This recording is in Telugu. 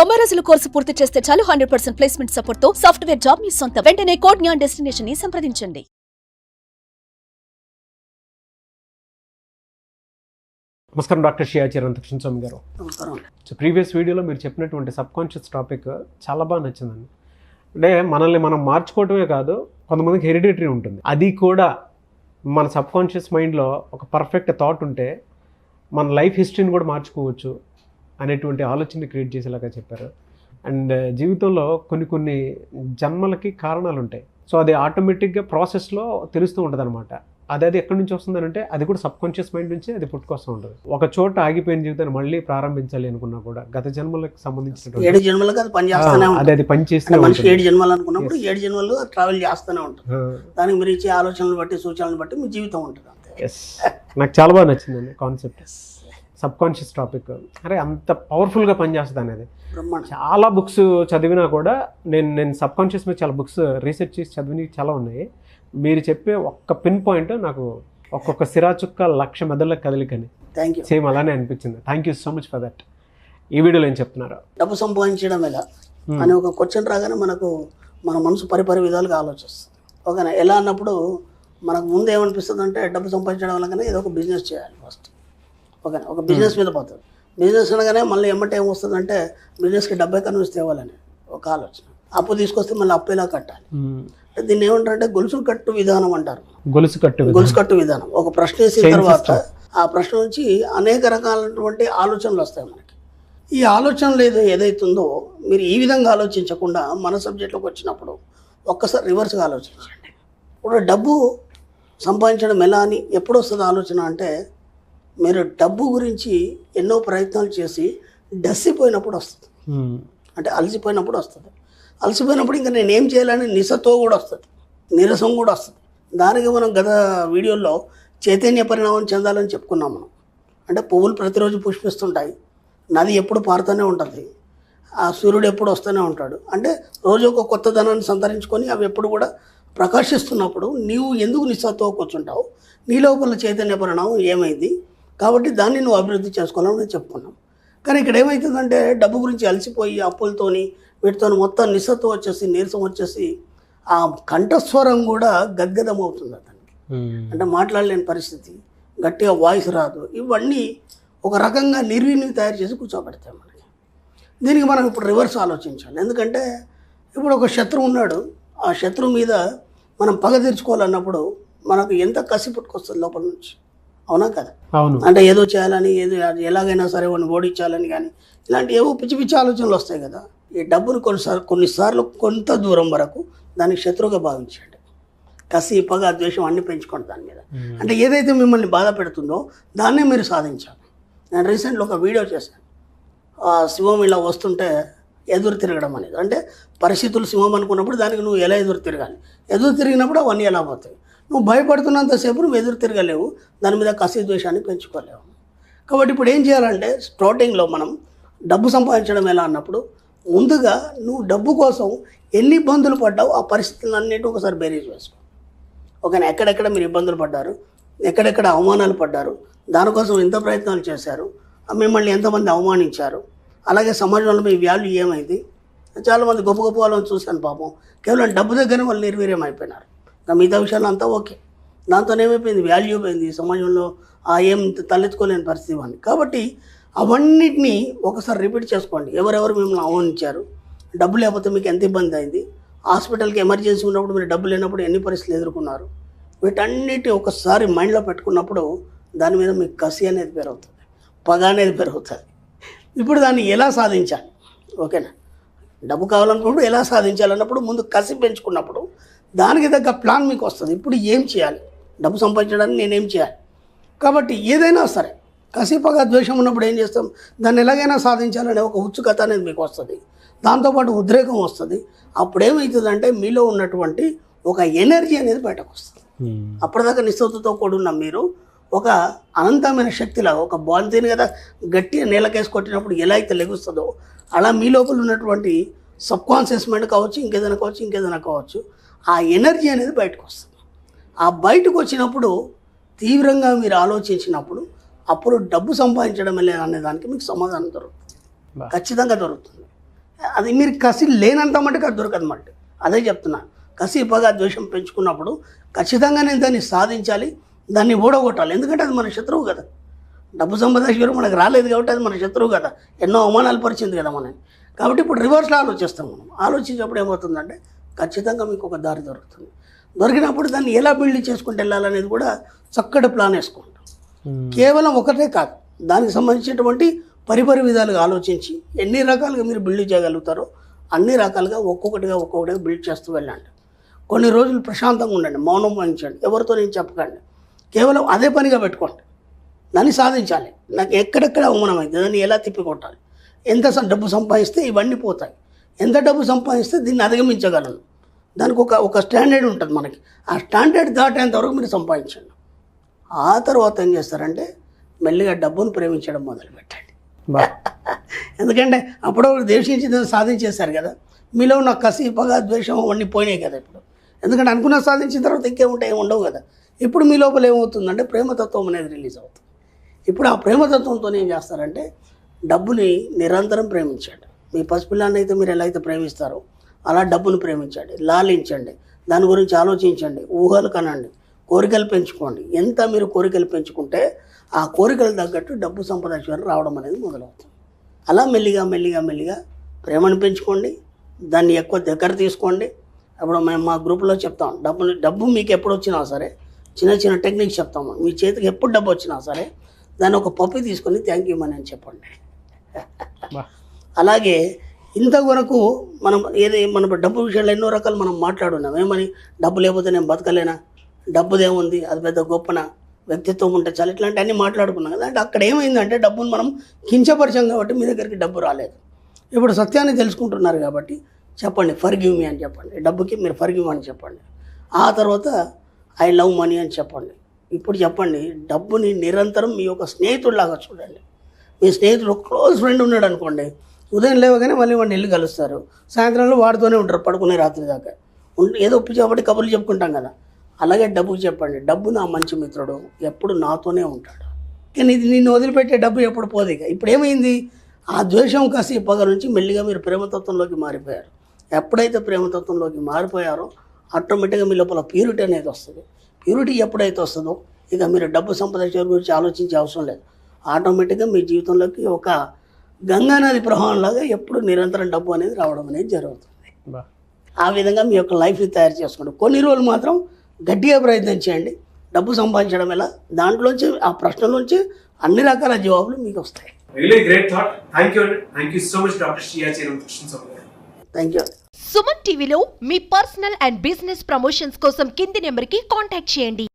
90 రోజుల కోర్సు పూర్తి చేస్తే చాలు 100% ప్లేస్మెంట్ సపోర్ట్ తో సాఫ్ట్వేర్ జాబ్ మీ సొంత. వెంటనే కోడ్ జ్ఞాన్ డెస్టినేషన్ ని సంప్రదించండి. నమస్కారం డాక్టర్ షియా చిరంతకృష్ణ స్వామి గారు. సో ప్రీవియస్ వీడియోలో మీరు చెప్పినటువంటి సబ్ కాన్షియస్ టాపిక్ చాలా బాగా నచ్చిందండి. అంటే మనల్ని మనం మార్చుకోవటమే కాదు, కొంతమందికి హెరిడిటరీ ఉంటుంది. అది కూడా మన సబ్ కాన్షియస్ మైండ్లో ఒక పర్ఫెక్ట్ థాట్ ఉంటే మన లైఫ్ హిస్టరీని కూడా మార్చుకోవచ్చు అనేటువంటి ఆలోచనని క్రియేట్ చేసేలాగా చెప్పారు. అండ్ జీవితంలో కొన్ని జన్మలకి కారణాలు ఉంటాయి. సో అది ఆటోమేటిక్గా ప్రాసెస్లో తెలుస్తూ ఉంటుంది అనమాట. అది ఎక్కడి నుంచి వస్తుందంటే అది కూడా సబ్ కాన్షియస్ మైండ్ నుంచి అది పుట్టుకొస్తూ ఉంటుంది. ఒక చోట ఆగిపోయిన జీవితాన్ని మళ్ళీ ప్రారంభించాలి అనుకున్నా కూడా గత జన్మలకు సంబంధించిన 7 జన్మలకు అది పనిచేస్తూనే ఉంటుంది. అది పనిచేస్తూనే మనిషి 7 జన్మలు అనుకున్నప్పుడు 7 జన్మలు ట్రావెల్ చేస్తూనే ఉంటుంది. దానికి మీరు ఇచ్చే ఆలోచనలు బట్టి సూచనలు బట్టి మీ జీవితం ఉంటుంది. ఎస్, నాకు చాలా బాగా నచ్చిందండి కాన్సెప్ట్. సబ్ కాన్షియస్ టాపిక్ అరే అంత పవర్ఫుల్గా పనిచేస్తుంది అనేది. చాలా బుక్స్ చదివినా కూడా నేను సబ్ కాన్షియస్ మీద చాలా బుక్స్ రీసెర్చ్ చేసి చదివినవి చాలా ఉన్నాయి. మీరు చెప్పే ఒక్క పిన్ పాయింట్ నాకు ఒక్కొక్క సిరాచుక్క 1,00,000 మెదళ్ళ కదలికని సేమ్ అలానే అనిపించింది. Thank you so much for that. ఈ వీడియోలో ఏం చెప్తున్నారు? డబ్బు సంపాదించడం ఎలా అనే ఒక క్వశ్చన్ రాగానే మనకు మన మనసు పరిపరి విధాలుగా ఆలోచిస్తుంది. ఓకేనా? ఎలా అన్నప్పుడు మనకు ముందు ఏమనిపిస్తుంది అంటే డబ్బు సంపాదించడం వల్ల ఏదో ఒక బిజినెస్ చేయాలి ఫస్ట్. ఓకేనా? ఒక బిజినెస్ మీద పోతుంది. బిజినెస్ అనగానే మళ్ళీ ఏమంటే ఏమొస్తుందంటే బిజినెస్కి డబ్బు ఎక్కడ నుంచి తేవాలని ఒక ఆలోచన. అప్పు తీసుకొస్తే మళ్ళీ అప్పు ఎలా కట్టాలి. దీన్ని ఏమంటారంటే గొలుసు కట్టు విధానం అంటారు. గొలుసు కట్టు విధానం. ఒక ప్రశ్న వేసిన తర్వాత ఆ ప్రశ్న నుంచి అనేక రకాలైనటువంటి ఆలోచనలు వస్తాయి మనకి. ఈ ఆలోచనలు ఏదైతుందో మీరు ఈ విధంగా ఆలోచించకుండా మన సబ్జెక్ట్లోకి వచ్చినప్పుడు ఒక్కసారి రివర్స్గా ఆలోచించండి. ఇప్పుడు డబ్బు సంపాదించడం ఎలా అని ఎప్పుడు వస్తుంది ఆలోచన అంటే మీరు డబ్బు గురించి ఎన్నో ప్రయత్నాలు చేసి డస్సిపోయినప్పుడు వస్తుంది. అంటే అలసిపోయినప్పుడు వస్తుంది. అలసిపోయినప్పుడు ఇంకా నేను ఏం చేయాలని నిస్సతో కూడా వస్తుంది, నీరసం కూడా వస్తుంది. దానికి మనం గత వీడియోలో చైతన్య పరిణామం చెందాలని చెప్పుకున్నాం మనం. అంటే పువ్వులు ప్రతిరోజు పుష్పిస్తుంటాయి, నది ఎప్పుడు పారుతూనే ఉంటుంది, ఆ సూర్యుడు ఎప్పుడు వస్తూనే ఉంటాడు. అంటే రోజు ఒక కొత్త ధనాన్ని సంతరించుకొని అవి ఎప్పుడు కూడా ప్రకాశిస్తున్నప్పుడు నీవు ఎందుకు నిస్సతో కూర్చుంటావు? నీ లోపల చైతన్య పరిణామం ఏమైంది కాబట్టి దాన్ని నువ్వు అభివృద్ధి చేసుకోవాలని చెప్పుకున్నాం. కానీ ఇక్కడ ఏమవుతుందంటే డబ్బు గురించి అలసిపోయి అప్పులతోని వీటితో మొత్తం నిస్సత్వం వచ్చేసి నీరసం వచ్చేసి ఆ కంఠస్వరం కూడా గద్గదం అవుతుంది అతనికి. అంటే మాట్లాడలేని పరిస్థితి, గట్టిగా వాయిస్ రాదు. ఇవన్నీ ఒక రకంగా నిర్వీని తయారు చేసి కూర్చోబెడతాయి మనకి. దీనికి మనం ఇప్పుడు రివర్స్ ఆలోచించాలి. ఎందుకంటే ఇప్పుడు ఒక శత్రువు ఉన్నాడు, ఆ శత్రువు మీద మనం పగ తీర్చుకోవాలన్నప్పుడు మనకు ఎంత కసి పుట్టుకొస్తుంది లోపల నుంచి. అవునా కదా? అవును. అంటే ఏదో చేయాలని, ఏదో ఎలాగైనా సరే వాడిని ఓడించాలని కానీ ఇలాంటి ఏవో పిచ్చి పిచ్చి ఆలోచనలు వస్తాయి కదా. ఈ డబ్బును కొన్నిసార్లు కొంత దూరం వరకు దానికి శత్రువుగా భావించండి. కసి, పగ, ద్వేషం అన్నీ పెంచుకోండి దాని మీద. అంటే ఏదైతే మిమ్మల్ని బాధ పెడుతుందో దాన్నే మీరు సాధించాలి. నేను రీసెంట్లో ఒక వీడియో చేశాను. సింహం ఇలా వస్తుంటే ఎదురు తిరగడం అనేది. అంటే పరిస్థితులు సింహం అనుకున్నప్పుడు దానికి నువ్వు ఎలా ఎదురు తిరగాలి, ఎదురు తిరిగినప్పుడు అవన్నీ ఎలా పోతాయి. నువ్వు భయపడుతున్నంతసేపు నువ్వు ఎదురు తిరగలేవు, దాని మీద కసి ద్వేషాన్ని పెంచుకోలేవు. కాబట్టి ఇప్పుడు ఏం చేయాలంటే స్టార్టింగ్లో మనం డబ్బు సంపాదించడం ఎలా అన్నప్పుడు ముందుగా నువ్వు డబ్బు కోసం ఎన్ని ఇబ్బందులు పడ్డావు ఆ పరిస్థితులన్నిటి ఒకసారి బేరీజ్ వేసుకో. ఓకేనా? ఎక్కడెక్కడ మీరు ఇబ్బందులు పడ్డారు, ఎక్కడెక్కడ అవమానాలు పడ్డారు, దానికోసం ఎంత ప్రయత్నాలు చేశారు, మిమ్మల్ని ఎంతమంది అవమానించారు, అలాగే సమాజంలో మీ వాల్యూ ఏమైంది. చాలామంది గొప్ప గొప్ప వాళ్ళని చూశాను పాపం, కేవలం డబ్బు దగ్గర వాళ్ళు నిర్వీర్యం అయిపోయినారు. ఇంకా మిగతా విషయాలు అంతా ఓకే, దాంతో ఏమైపోయింది, వాల్యూ పోయింది సమాజంలో, ఏం తలెత్తుకోలేని పరిస్థితి అని. కాబట్టి అవన్నిటినీ ఒకసారి రిపీట్ చేసుకోండి. ఎవరెవరు మిమ్మల్ని అవమానించారు, డబ్బు లేకపోతే మీకు ఎంత ఇబ్బంది అయింది, హాస్పిటల్కి ఎమర్జెన్సీ ఉన్నప్పుడు మీరు డబ్బు లేనప్పుడు ఎన్ని పరిస్థితులు ఎదుర్కొన్నారు, వీటన్నిటి ఒకసారి మైండ్లో పెట్టుకున్నప్పుడు దాని మీద మీకు కసి అనేది పెరుగుతుంది, పగ అనేది పెరుగుతుంది. ఇప్పుడు దాన్ని ఎలా సాధించాలి? ఓకేనా? డబ్బు కావాలనుకున్నప్పుడు ఎలా సాధించాలన్నప్పుడు ముందు కసి పెంచుకున్నప్పుడు దానికి తగ్గ ప్లాన్ మీకు వస్తుంది. ఇప్పుడు ఏం చేయాలి, డబ్బు సంపాదించడానికి నేనేం చేయాలి. కాబట్టి ఏదైనా సరే కసిపగా ద్వేషం ఉన్నప్పుడు ఏం చేస్తాం, దాన్ని ఎలాగైనా సాధించాలనే ఒక ఉత్సుకత అనేది మీకు వస్తుంది, దాంతోపాటు ఉద్రేకం వస్తుంది. అప్పుడు ఏమవుతుందంటే మీలో ఉన్నటువంటి ఒక ఎనర్జీ అనేది బయటకు వస్తుంది. అప్పటిదాకా నిస్సత్తుతో కూడున్న మీరు ఒక అనంతమైన శక్తిలాగా, ఒక బాల్తీని కదా గట్టిగా నేలకేసి కొట్టినప్పుడు ఎలా అయితే లెగుస్తుందో అలా మీ లోపల ఉన్నటువంటి సబ్ కాన్షియస్ మైండ్ కావచ్చు, ఇంకేదైనా కావచ్చు, ఆ ఎనర్జీ అనేది బయటకు వస్తుంది. ఆ బయటకు వచ్చినప్పుడు తీవ్రంగా మీరు ఆలోచించినప్పుడు అప్పుడు డబ్బు సంపాదించడం అనే దానికి మీకు సమాధానం దొరుకుతుంది, ఖచ్చితంగా దొరుకుతుంది. అది మీరు కసి లేనంత మటుకు అది దొరకదు మాట. అదే చెప్తున్నాను, కసి పగ ద్వేషం పెంచుకున్నప్పుడు ఖచ్చితంగా నేను దాన్ని సాధించాలి, దాన్ని ఓడగొట్టాలి. ఎందుకంటే అది మన శత్రువు కదా. డబ్బు సంపాదించడం మనకు రాలేదు కాబట్టి అది మన శత్రువు కదా, ఎన్నో అవమానాలు పరిచింది కదా మనని. కాబట్టి ఇప్పుడు రివర్స్లో ఆలోచిస్తాం మనం. ఆలోచించినప్పుడు ఏమవుతుందంటే ఖచ్చితంగా మీకు ఒక దారి దొరుకుతుంది. దొరికినప్పుడు దాన్ని ఎలా బిల్డ్ చేసుకుంటూ వెళ్ళాలనేది కూడా చక్కటి ప్లాన్ వేసుకుంటాం. కేవలం ఒకటే కాదు, దానికి సంబంధించినటువంటి పరిపరి విధాలుగా ఆలోచించి ఎన్ని రకాలుగా మీరు బిల్డ్ చేయగలుగుతారో అన్ని రకాలుగా ఒక్కొక్కటిగా బిల్డ్ చేస్తూ వెళ్ళండి. కొన్ని రోజులు ప్రశాంతంగా ఉండండి, మౌనం వహించండి, ఎవరితో నేను చెప్పకండి, కేవలం అదే పనిగా పెట్టుకోండి. దాన్ని సాధించాలి. నాకు ఎక్కడెక్కడ అవమానం అయితే దాన్ని ఎలా తిప్పికొట్టాలి, ఎంత డబ్బు సంపాదిస్తే ఇవన్నీ పోతాయి, ఎంత డబ్బు సంపాదిస్తే దీన్ని అధిగమించగలను, దానికి ఒక స్టాండర్డ్ ఉంటుంది మనకి. ఆ స్టాండర్డ్ దాటేంత వరకు మీరు సంపాదించండి. ఆ తర్వాత ఏం చేస్తారంటే మెల్లిగా డబ్బును ప్రేమించడం మొదలుపెట్టండి. ఎందుకంటే అప్పుడు దేశించి దాన్ని సాధించేశారు కదా, మీలో ఉన్న కసి పగ ద్వేషం అవన్నీ పోయినాయి కదా ఇప్పుడు. ఎందుకంటే అనుకున్న సాధించిన తర్వాత ఇంకేముంటాయి, ఏమి ఉండవు కదా. ఇప్పుడు మీ లోపల ఏమవుతుందంటే ప్రేమతత్వం అనేది రిలీజ్ అవుతుంది. ఇప్పుడు ఆ ప్రేమతత్వంతో ఏం చేస్తారంటే డబ్బుని నిరంతరం ప్రేమించండి. మీ పసిపిల్లాన్ని అయితే మీరు ఎలా అయితే ప్రేమిస్తారో అలా డబ్బును ప్రేమించండి, లాలించండి, దాని గురించి ఆలోచించండి, ఊహలు కనండి, కోరికలు పెంచుకోండి. ఎంత మీరు కోరికలు పెంచుకుంటే ఆ కోరికలు తగ్గట్టు డబ్బు సంపాదించడం రావడం అనేది మొదలవుతుంది. అలా మెల్లిగా ప్రేమను పెంచుకోండి, దాన్ని ఎక్కువ దగ్గర తీసుకోండి. అప్పుడు మేము మా గ్రూప్లో చెప్తాం, డబ్బు మీకు ఎప్పుడు వచ్చినా సరే చిన్న టెక్నిక్స్ చెప్తాము. మీ చేతికి ఎప్పుడు డబ్బు వచ్చినా సరే దాన్ని ఒక పప్పి తీసుకొని థ్యాంక్ యూ మనీ అని చెప్పండి. అలాగే ఇంతవరకు మన డబ్బు విషయాల్లో ఎన్నో రకాలు మనం మాట్లాడున్నాం. ఏమని, డబ్బు లేకపోతే నేను బతకలేనా, డబ్బుదేముంది, అది పెద్ద గొప్పన, వ్యక్తిత్వం ఉంటే చాలా, ఇట్లాంటి అన్నీ మాట్లాడుకున్నాం కదా. అంటే అక్కడ ఏమైందంటే డబ్బును మనం కించపరిచాం కాబట్టి మీ దగ్గరికి డబ్బు రాలేదు. ఇప్పుడు సత్యాన్ని తెలుసుకుంటున్నారు కాబట్టి చెప్పండి ఫర్గివ్ మీ అని చెప్పండి, డబ్బుకి మీరు ఫర్గివ్ అని చెప్పండి. ఆ తర్వాత ఐ లవ్ మనీ అని చెప్పండి. ఇప్పుడు చెప్పండి, డబ్బుని నిరంతరం మీ యొక్క స్నేహితుడిలాగా చూడండి. మీ స్నేహితుడు క్లోజ్ ఫ్రెండ్ ఉన్నాడు అనుకోండి, ఉదయం లేవగానే మళ్ళీ వాడిని వెళ్ళి కలుస్తారు, సాయంత్రంలో వాడితోనే ఉంటారు పడుకునే రాత్రి దాకా. ఏదో కాబట్టి కబుర్లు చెప్పుకుంటాం కదా. అలాగే డబ్బుకి చెప్పండి, డబ్బు నా మంచి మిత్రుడు, ఎప్పుడు నాతోనే ఉంటాడు, కానీ ఇది నిన్ను వదిలిపెట్టే డబ్బు ఎప్పుడు పోదు. ఇక ఇప్పుడు ఏమైంది, ఆ ద్వేషం కసి పగ నుంచి మెల్లిగా మీరు ప్రేమతత్వంలోకి మారిపోయారు. ఎప్పుడైతే ప్రేమతత్వంలోకి మారిపోయారో ఆటోమేటిక్గా మీ లోపల ప్యూరిటీ అనేది వస్తుంది. ప్యూరిటీ ఎప్పుడైతే వస్తుందో ఇక మీరు డబ్బు సంపాదించే గురించి ఆలోచించే అవసరం లేదు. ఆటోమేటిక్గా మీ జీవితంలోకి ఒక గంగానది ప్రవాహంలాగా ఎప్పుడు నిరంతరం డబ్బు అనేది రావడం అనేది జరుగుతుంది. ఆ విధంగా మీ యొక్క లైఫ్ని తయారు చేసుకోండి. కొన్ని రోజులు మాత్రం గట్టిగా ప్రయత్నం చేయండి. డబ్బు సంపాదించడం ఎలా, దాంట్లోంచి ఆ ప్రశ్నలోంచి అన్ని రకాల జవాబులు మీకు వస్తాయి. Really great thought. Thank you so much, Dr. Shreya Chiranthkrishnan. Thank you. Suman టీవీలో మీ పర్సనల్ అండ్ బిజినెస్ ప్రమోషన్స్ కోసం కింది నెంబర్కి కాంటాక్ట్ చేయండి.